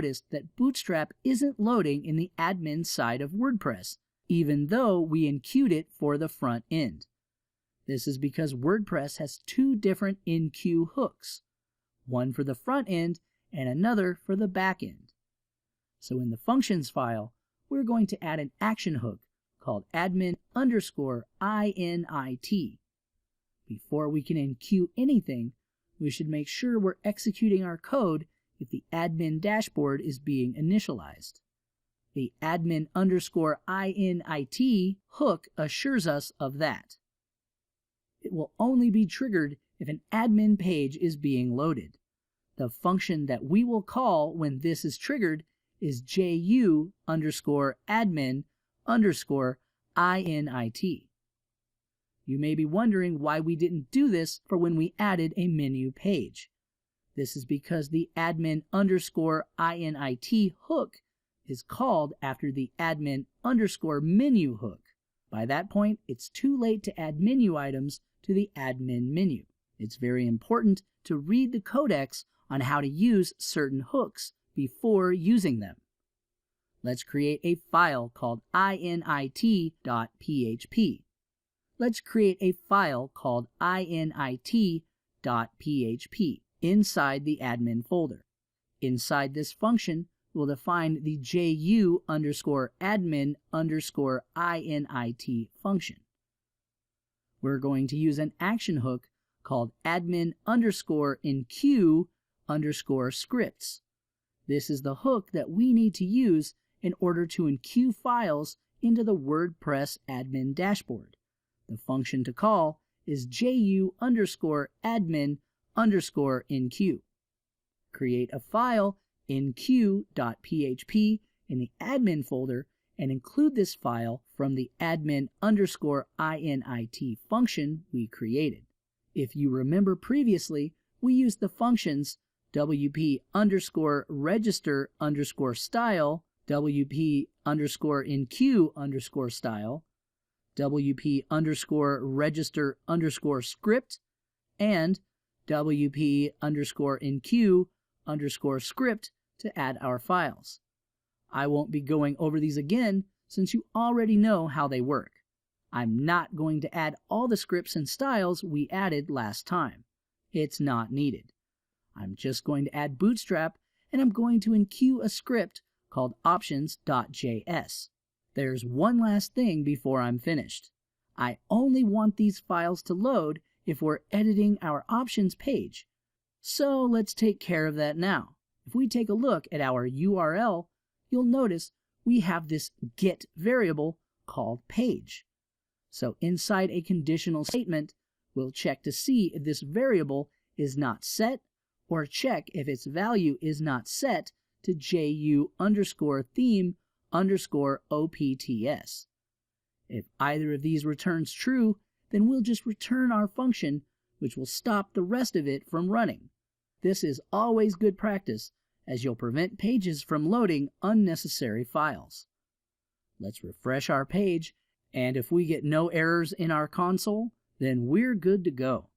noticed that Bootstrap isn't loading in the admin side of WordPress, even though we enqueued it for the front end. This is because WordPress has two different enqueue hooks, one for the front end and another for the back end. So in the functions file, we're going to add an action hook called admin_init. Before we can enqueue anything, we should make sure we're executing our code if the admin dashboard is being initialized. The admin_init hook assures us of that. It will only be triggered if an admin page is being loaded. The function that we will call when this is triggered is ju_admin_init. You may be wondering why we didn't do this for when we added a menu page. This is because the admin_init hook is called after the admin_menu hook. By that point, it's too late to add menu items to the admin menu. It's very important to read the codex on how to use certain hooks before using them. Let's create a file called init.php. Let's create a file called init.php inside the admin folder. Inside this function, we'll define the ju_admin_init function. We're going to use an action hook called admin_enqueue_scripts. This is the hook that we need to use in order to enqueue files into the WordPress admin dashboard. The function to call is ju_admin_enqueue. Create a file enqueue.php in the admin folder and include this file from the admin_init function we created. If you remember previously, we used the functions wp_register_style, wp_enqueue_style, wp_register_script, and wp_enqueue_script to add our files. I won't be going over these again since you already know how they work. I'm not going to add all the scripts and styles we added last time. It's not needed. I'm just going to add Bootstrap, and I'm going to enqueue a script called options.js. There's one last thing before I'm finished. I only want these files to load if we're editing our options page. So let's take care of that now. If we take a look at our URL, you'll notice we have this get variable called page. So inside a conditional statement, we'll check to see if this variable is not set, or check if its value is not set to ju_theme_opts. If either of these returns true, then we'll just return our function, which will stop the rest of it from running. This is always good practice, as you'll prevent pages from loading unnecessary files. Let's refresh our page, and if we get no errors in our console, then we're good to go.